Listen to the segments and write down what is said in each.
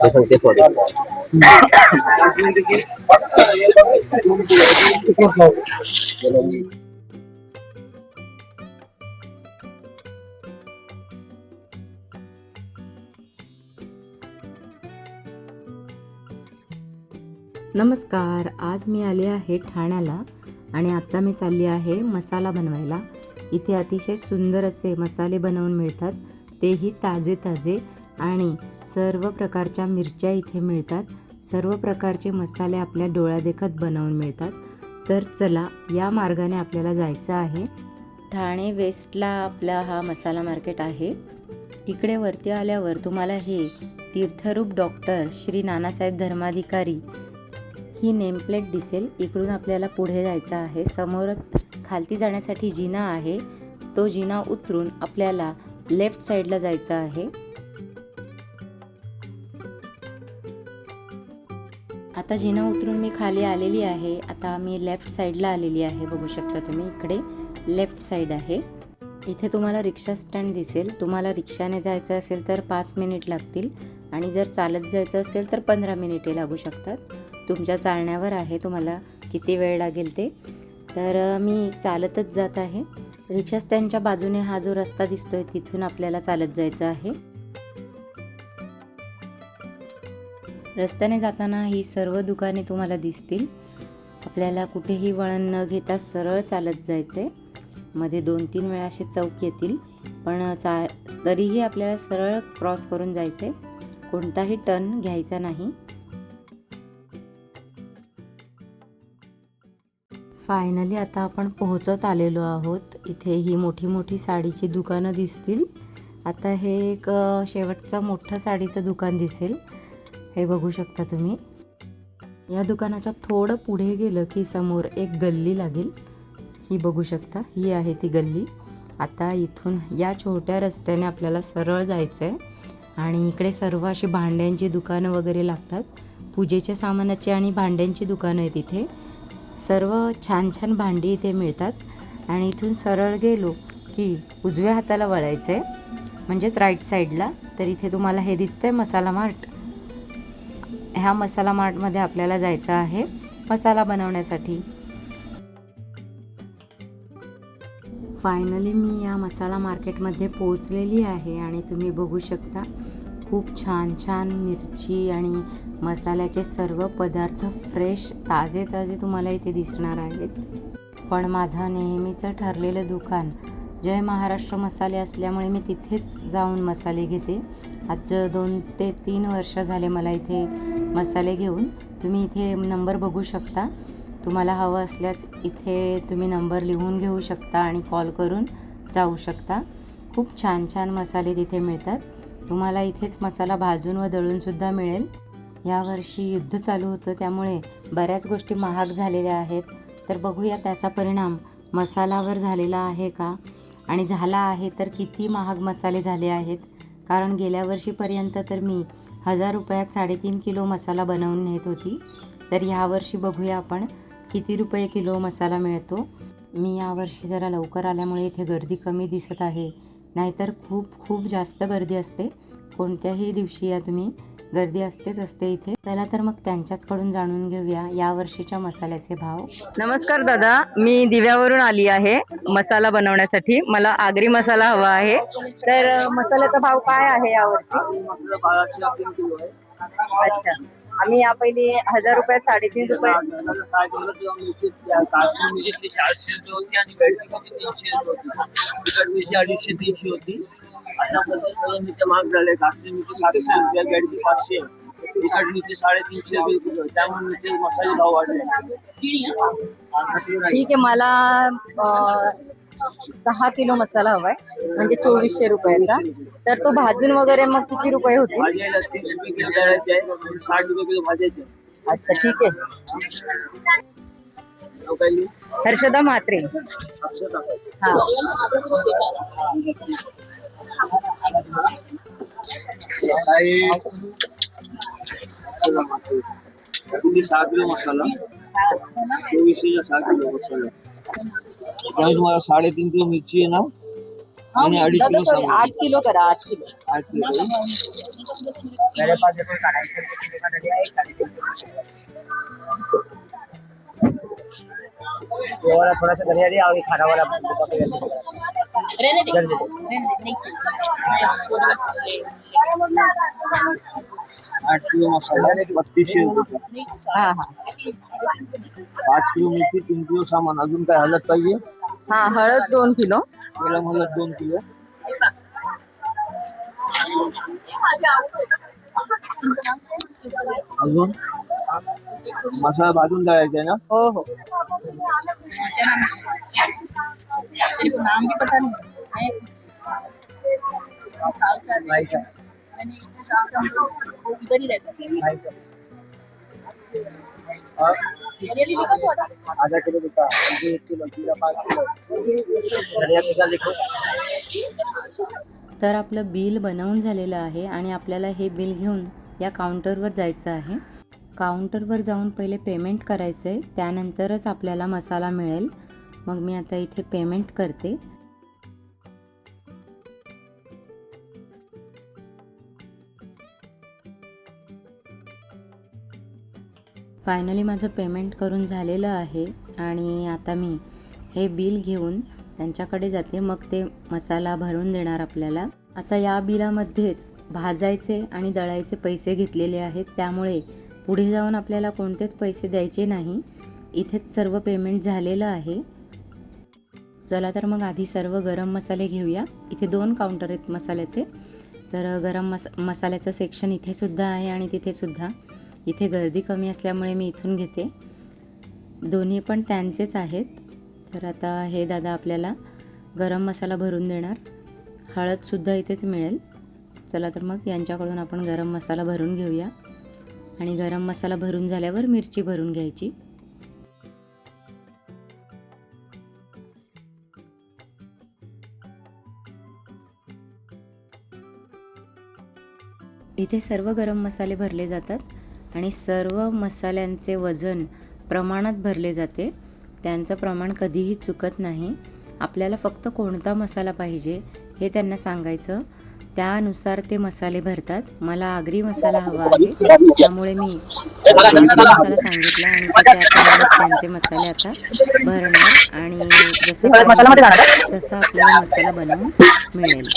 नमस्कार, आज मी आले आहे ठाण्याला आणि आता मी चालली आहे मसाला बनवायला. इथे अतिशय सुंदर असे मसाले बनवून मिळतात, तेही ताजे ताजे, आणि सर्व प्रकारच्या मिरच्या इथे मिळतात. सर्व प्रकारचे मसाले आपल्या डोळ्यादेखत बनवून मिळतात. तर चला, या मार्गाने आपल्याला जायचं आहे. ठाणे वेस्टला आपला हा मसाला मार्केट आहे. इकडे वरती आल्यावर तुम्हाला हे तीर्थरूप डॉक्टर श्री नानासाहेब धर्माधिकारी ही नेमप्लेट दिसेल. इकडून आपल्याला पुढे जायचं आहे. समोरच खालती जाण्यासाठी जिना आहे. तो जिना उतरून आपल्याला लेफ्ट साईडला जायचं आहे. आता जिना उतरून मी खाली आलेली आहे. आता मी लेफ्ट साईडला आलेली आहे. बघू शकता तुम्ही, इकडे लेफ्ट साईड आहे. इथे तुम्हाला रिक्षा स्टँड दिसेल. तुम्हाला रिक्षाने जायचं असेल तर 5 मिनिट लागतील आणि जर चालत जायचं असेल तर 15 मिनिटे लागू शकतात. तुमच्या चालण्यावर आहे तुम्हाला किती वेळ लागेल ते. तर मी चालतच जात आहे. रिक्षा स्टँडच्या बाजूने हा जो रस्ता दिसतोय तिथून आपल्याला चालत जायचं आहे. रस्त्याने जाताना ही सर्व दुकाने तुम्हाला दिसतील. आपल्याला कुठेही वळण न घेता सरळ चालत जायचंय. मध्ये 2-3 वेळा असे चौक येतील, पण तरीही आपल्याला सरळ क्रॉस करून जायचंय. कोणताही टर्न घ्यायचा नाही. फायनली आता आपण पोहोचत आलेलो आहोत. इथे ही मोठी मोठी साडीची दुकानं दिसतील. आता हे एक शेवटचं मोठं साडीचं दुकान दिसेल. हे बघू शकता तुम्ही. या दुकानाच्या थोडं पुढे गेलं की समोर एक गल्ली लागेल. ही बघू शकता, ही आहे ती गल्ली. आता इथून या छोट्या रस्त्याने आपल्याला सरळ जायचं आहे आणि इकडे सर्व अशी भांड्यांची दुकानं वगैरे लागतात. पूजेच्या सामानाची आणि भांड्यांची दुकानं आहेत इथे. सर्व छान छान भांडी इथे मिळतात. आणि इथून सरळ गेलो की उजव्या हाताला वळायचं आहे, म्हणजेच राईट साईडला. तर इथे तुम्हाला हे दिसतंय मसाला मार्ट. ह्या मसाला मार्टमध्ये आपल्याला जायचं आहे मसाला बनवण्यासाठी. फायनली मी या मसाला मार्केटमध्ये पोहोचलेली आहे आणि तुम्ही बघू शकता खूप छान छान मिरची आणि मसाल्याचे सर्व पदार्थ फ्रेश ताजे ताजे तुम्हाला इथे दिसणार आहेत. पण माझं नेहमीचं ठरलेलं दुकान जय महाराष्ट्र मसाले असल्यामुळे मी तिथेच जाऊन मसाले घेते. आज 2 ते 3 वर्ष झाले मला इथे मसाले घेऊन. तुम्ही इथे नंबर बघू शकता. तुम्हाला हवं असल्यास इथे तुम्ही नंबर लिहून घेऊ शकता आणि कॉल करून जाऊ शकता. खूप छान छान मसाले तिथे मिळतात. तुम्हाला इथेच मसाला भाजून व दळूनसुद्धा मिळेल. यावर्षी युद्ध चालू होतं, त्यामुळे बऱ्याच गोष्टी महाग झालेल्या आहेत. तर बघूया त्याचा परिणाम मसालावर झालेला आहे का, आणि झाला आहे तर किती महाग मसाले झाले आहेत. कारण गेल्या वर्षीपर्यंत तर मी 1000 रुपयात 3.5 किलो मसाला बनवून नेत होती. तर यावर्षी बघूया आपण किती रुपये किलो मसाला मिळतो. मी यावर्षी जरा लवकर आल्यामुळे इथे गर्दी कमी दिसत आहे, नाहीतर खूप खूप जास्त गर्दी असते. कोणत्याही दिवशी या तुम्ही, गर्दी असतेच असते इथे. चला तर मग त्यांच्याचकडून जाणून घेऊया यावर्षीच्या मसाल्याचे भाव. नमस्कार दादा, मी दिव्यावरून आली आहे मसाला बनवण्यासाठी. मला आगरी मसाला हवा आहे. तर मसाल्याचा भाव काय आहे यावर्षी? अच्छा, आम्ही या पहिले 1000 रुपयात 3.5 रुपये. आता पर्यंत महाग झाले. काश्मीर 700 रुपये, बेडगी 500, इकडे 350 रुपये. त्यामुळे मसाले भाव वाढले. ठीक आहे, मला 6 किलो मसाला हवाय, म्हणजे 2400 रुपयाचा. तर तो भाजून वगैरे मग किती रुपये होतील? 30 रुपये किलो करायचे आहे, 60 रुपये किलो भाजायचे. अच्छा, ठीक आहे. हर्षदा म्हात्रे. हा, तुम्ही 6 किलो मसाला, 2400 6 किलो मसाला. तुम्हाला 3.5 किलो मिरची आहे ना, आणि 2.5 किलो 8 किलो करा. 8 किलो. 8 किलो मेरे पास देखो 250 का डलिया है 350। ये वाला थोड़ा सा धनिया दिया और ये खाना वाला रहने दे, जल्दी दे। रहने दे, नहीं चाहिए। 8 किलो मसाला 3200 रुपये। हा हा 5 किलो मिरची 3 किलो सामान अजून काय हळद पाहिजे हा हळद 2 किलो कोलम हळद 2 किलो अजून मसाला भाजून द्यायचा आहे ना हो हो तेरे को नाम भी पता नहीं है। साल का नाही का? मैंने इतने साल का वो इधर ही रहता है। नाही का? और रियली लिखा तो था। आधा किलो दिखा ये 1 किलो जीरा 5 किलो धनिया कितना लिखो तर आपलं बिल बनवून झालेलं आहे आणि आपल्याला हे बिल घेऊन या काउंटरवर जायचं आहे. काउंटरवर जाऊन पहिले पेमेंट करायचं आहे, त्यानंतरच आपल्याला मसाला मिळेल. मग मी आता इथे पेमेंट करते. फायनली माझं पेमेंट करून झालेलं आहे आणि आता मी हे बिल घेऊन त्यांच्याकडे जाते. मग ते मसाला भरून देणार आपल्याला. आता या बिलामध्येच भाजायचे आणि दळायचे पैसे घेतलेले आहेत, त्यामुळे पुढे जाऊन आपल्याला कोणतेच पैसे द्यायचे नाही. इथेच सर्व पेमेंट झालेलं आहे. चला तर मग आधी सर्व गरम मसाले घेऊया. इथे 2 काउंटर आहेत मसाल्याचे. तर गरम मसाल्याचं सेक्शन इथे सुद्धा आहे आणि तिथे सुद्धा. इथे गर्दी कमी असल्यामुळे मी इथून घेते. दोन्ही पण त्यांचेच आहेत. तर आता हे दादा आपल्याला गरम मसाला भरून देणार. हळदसुद्धा इथेच मिळेल. चला तर मग यांच्याकडून आपण गरम मसाला भरून घेऊया आणि गरम मसाला भरून झाल्यावर मिरची भरून घ्यायची. इथे सर्व गरम मसाले भरले जातात आणि सर्व मसाल्यांचे वजन प्रमाणात भरले जाते. त्यांचं प्रमाण कधीही चुकत नाही. आपल्याला फक्त कोणता मसाला पाहिजे हे त्यांना सांगायचं, त्यानुसार ते मसाले भरतात. मला आगरी मसाला हवा आहे, त्यामुळे मी आगरी मसाला सांगितला आणि त्याप्रमाणे त्यांचे मसाले आता भरणार आणि जसं पाहिजे तसा आपल्याला मसाला बनवून मिळेल.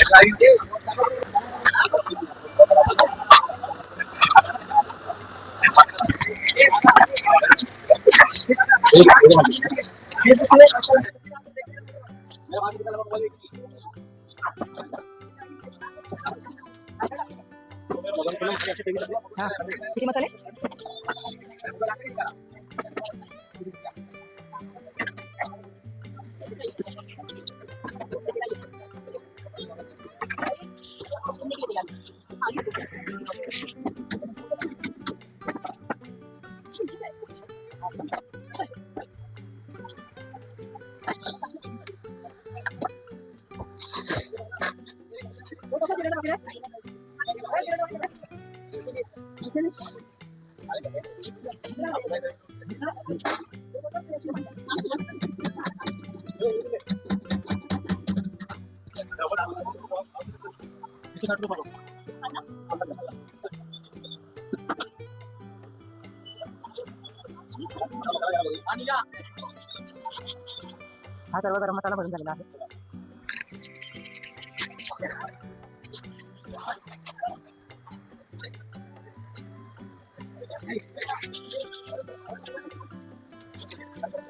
किती मसाले? हा सर्व गरम मसाला भरून झालेला आहे.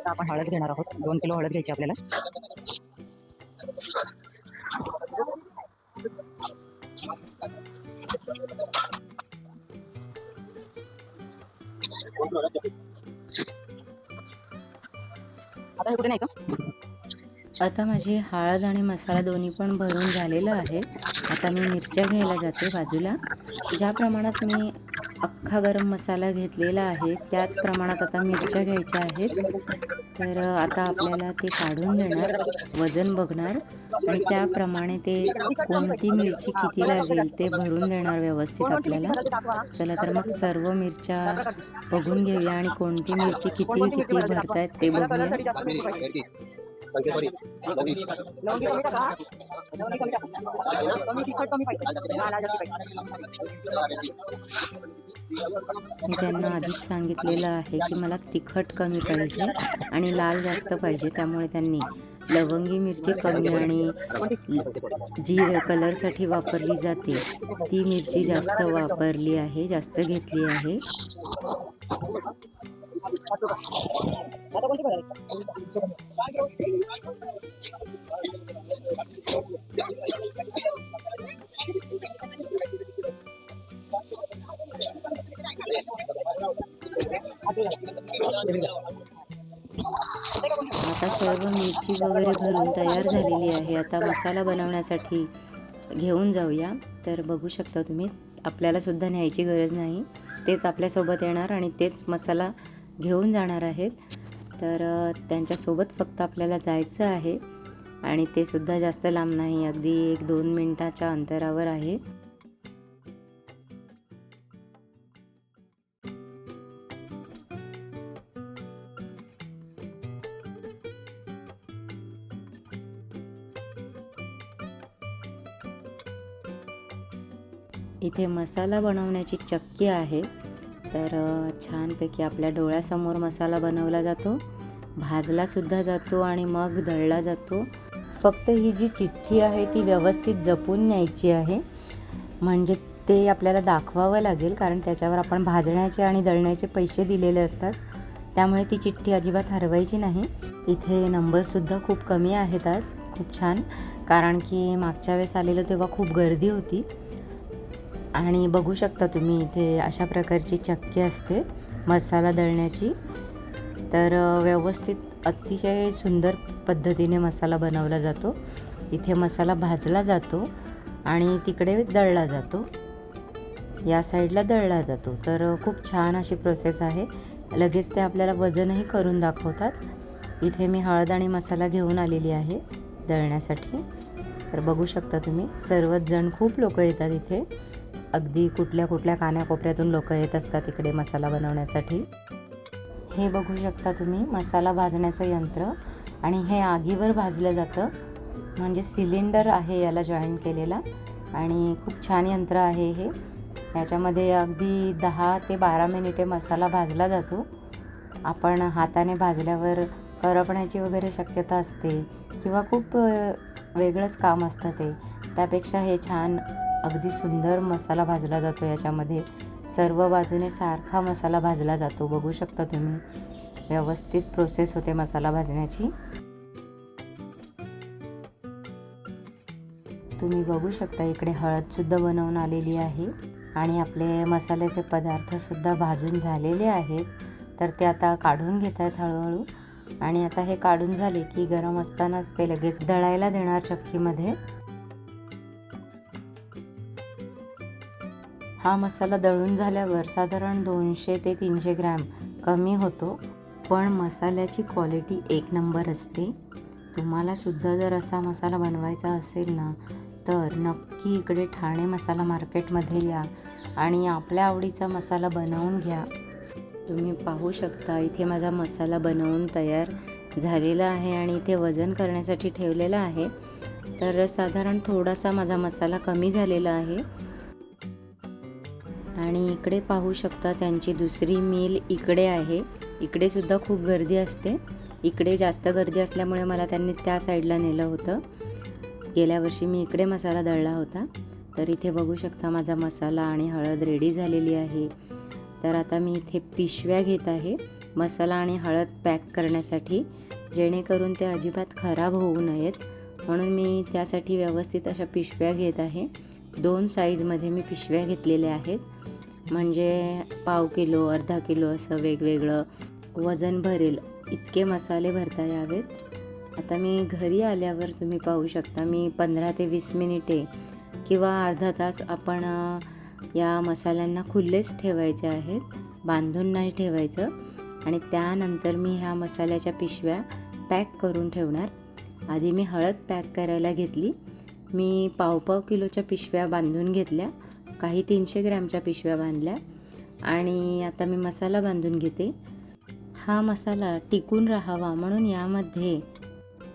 आपण हळद घेणार आहोत. 2 किलो हळद घ्यायची आपल्याला. आता हे कुठे न्यायचं? आता माझी हळद आणि मसाला दोन्ही पण भरून झालेलं आहे. आता मी मिरच्या घ्यायला जाते बाजूला. ज्या प्रमाणात मी अख्खा गरम मसाला घेतलेला आहे त्याच प्रमाणात आता मिरच्या घ्यायच्या आहेत. तर आता आपल्याला ते काढून देणार, वजन बघणार आणि त्याप्रमाणे ते कोणती मिरची किती लागेल ते भरून देणार व्यवस्थित आपल्याला. चला तर मग सर्व मिरच्या बघून घेऊया आणि कोणती मिरची किती भरतायत ते बघूया. लवंगी कमी टाका. लवंगी कमी टाका. कमी तिखट कमी पाहिजे. लाल जास्त पाहिजे. मी त्यांना आधीच सांगितलेलं आहे की मला तिखट कमी पाहिजे आणि लाल जास्त पाहिजे, त्यामुळे त्यांनी लवंगी मिरची कमी आणि जी कलरसाठी वापरली जाते ती मिरची जास्त वापरली आहे, जास्त घेतली आहे. आता कोणती करायची? आता सर्व मिरची वगैरे भरून तयार झालेली आहे. आता मसाला बनवण्यासाठी घेऊन जाऊया. तर बघू शकता तुम्ही, आपल्याला सुद्धा न्यायची गरज नाही, तेच आपल्यासोबत येणार आणि तेच मसाला घेऊन जाणार आहेत. तर त्यांच्यासोबत फक्त आपल्याला जायचं आहे आणि ते सुद्धा जास्त लांब नाही, अगदी 1-2 मिनिटाच्या अंतरावर आहे. इथे मसाला बनवण्याची चक्की आहे. तर छानपैकी आपल्या डोळ्यासमोर मसाला बनवला जातो, भाजला सुद्धा जातो आणि मग दळला जातो. फक्त ही जी चिठ्ठी आहे ती व्यवस्थित जपून न्यायची आहे, म्हणजे ते आपल्याला दाखवावं लागेल, कारण त्याच्यावर आपण भाजण्याचे आणि दळण्याचे पैसे दिलेले असतात. त्यामुळे ती चिठ्ठी अजिबात हरवायची नाही. इथे नंबरसुद्धा खूप कमी आहेत आज, खूप छान, कारण की मागच्या वेळेस आलेलो तेव्हा खूप गर्दी होती. आणि बघू शकता तुम्ही इथे अशा प्रकारची चक्की असते मसाला दळण्याची. तर व्यवस्थित अतिशय सुंदर पद्धतीने मसाला बनवला जातो. इथे मसाला भाजला जातो आणि तिकडे दळला जातो, या साईडला दळला जातो. तर खूप छान अशी प्रोसेस आहे. लगेच ते आपल्याला वजनही करून दाखवतात. इथे मी हळद आणि मसाला घेऊन आलेली आहे दळण्यासाठी. तर बघू शकता तुम्ही, सर्वच जण, खूप लोक येतात इथे, अगदी कुठल्या कुठल्या कानाकोपऱ्यातून लोक येत असतात इकडे मसाला बनवण्यासाठी. हे बघू शकता तुम्ही, मसाला भाजण्याचं यंत्र, आणि हे आगीवर भाजलं जातं, म्हणजे सिलेंडर आहे याला जॉईन केलेला. आणि खूप छान यंत्र आहे हे. याच्यामध्ये अगदी 10 ते 12 मिनिटे मसाला भाजला जातो. आपण हाताने भाजल्यावर करपण्याची वगैरे शक्यता असते किंवा खूप वेगळंच काम असतं ते, त्यापेक्षा हे छान अगदी सुंदर मसाला भाजला जातो. याच्यामध्ये सर्व बाजूने सारखा मसाला भाजला जातो. बघू शकता तुम्ही, व्यवस्थित प्रोसेस होते मसाला भाजण्याची. तुम्ही बघू शकता इकडे हळदसुद्धा बनवून आलेली आहे आणि आपले मसाल्याचे पदार्थसुद्धा भाजून झालेले आहेत. तर ते आता काढून घेत आहेत हळूहळू. आणि आता हे काढून झाले की गरम असतानाच ते लगेच दळायला देणार चक्कीमध्ये. हा मसाला दळून झाल्यावर साधारण 200 ते 300 ग्रॅम कमी होतो, पण मसाल्याची क्वालिटी 1 नंबर असते. तुम्हाला सुद्धा जर असा मसाला बनवायचा असेल ना, तर नक्की इकडे ठाणे मसाला मार्केटमध्ये या आणि आपल्या आवडीचा मसाला बनवून घ्या. तुम्ही पाहू शकता इथे माझा मसाला बनवून तयार झालेला आहे आणि इथे वजन करण्यासाठी ठेवलेला आहे. तर साधारण थोडासा माझा मसाला कमी झालेला आहे. आणि इकडे पाहू शकता त्यांची दुसरी मिल इकडे आहे. इकडे सुद्धा खूप गर्दी असते. इकडे जास्त गर्दी असल्यामुळे मला त्यांनी त्या साईडला नेलं होतं. गेल्या वर्षी मी इकडे मसाला दळला होता. तर इथे बघू शकता माझा मसाला आणि हळद रेडी झालेली आहे. तर आता मी इथे पिशव्या घेत आहे मसाला आणि हळद पॅक करण्यासाठी, जेणेकरून ते अजिबात खराब होऊ नयेत, म्हणून मी त्यासाठी व्यवस्थित अशा पिशव्या घेत आहे. 2 साईजमध्ये मी पिशव्या घेतलेल्या आहेत, म्हणजे पाव किलो, अर्धा किलो असं वेगवेगळं वजन भरेल इतके मसाले भरता यावेत. आता मी घरी आल्यावर तुम्ही पाहू शकता, मी 15 ते 20 मिनिटे किंवा अर्धा तास आपण या मसाल्यांना खुल्लेच ठेवायचे आहेत, बांधून नाही ठेवायचं. आणि त्यानंतर मी ह्या मसाल्याच्या पिशव्या पॅक करून ठेवणार. आधी मी हळद पॅक करायला घेतली. मी पाव किलोच्या पिशव्या बांधून घेतल्या, काही 300 ग्रॅमच्या पिशव्या बांधल्या आणि आता मी मसाला बांधून घेते. हा मसाला टिकून राहावा म्हणून यामध्ये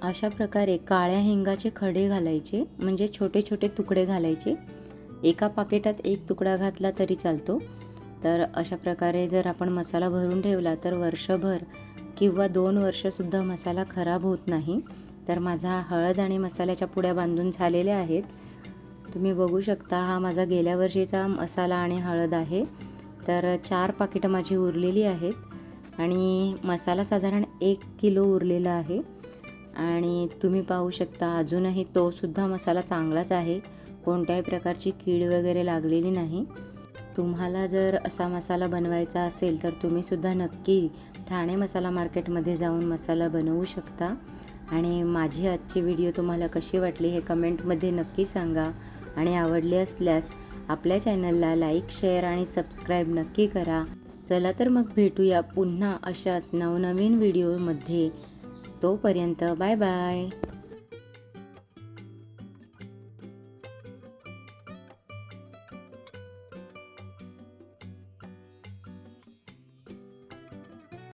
अशा प्रकारे काळ्या हिंगाचे खडे घालायचे, म्हणजे छोटे छोटे तुकडे घालायचे. एका पाकिटात एक तुकडा घातला तरी चालतो. तर अशा प्रकारे जर आपण मसाला भरून ठेवला तर वर्षभर किंवा 2 वर्षसुद्धा मसाला खराब होत नाही. तर माझा हळद आणि मसाल्याच्या पुड्या बांधून झालेल्या आहेत. तुम्ही बघू शकता, हा माझा गेल्या वर्षीचा मसाला आणि हळद आहे. तर 4 पाकिटं माझी उरलेली आहेत आणि मसाला साधारण 1 किलो उरलेला आहे. आणि तुम्ही पाहू शकता अजूनही तो सुद्धा मसाला चांगलाच आहे, कोणत्याही प्रकारची कीड वगैरे लागलेली नाही. तुम्हाला जर असा मसाला बनवायचा असेल तर तुम्ही सुद्धा नक्की ठाणे मसाला मार्केटमध्ये जाऊन मसाला बनवू शकता. आणि माझी आजची व्हिडिओ तुम्हाला कशी वाटली हे कमेंटमध्ये नक्की सांगा. आणि आवडली असल्यास आपल्या चॅनलला लाईक, शेअर आणि सबस्क्राईब नक्की करा. चला तर मग भेटूया पुन्हा अशाच नवनवीन व्हिडिओमध्ये. तोपर्यंत बाय बाय.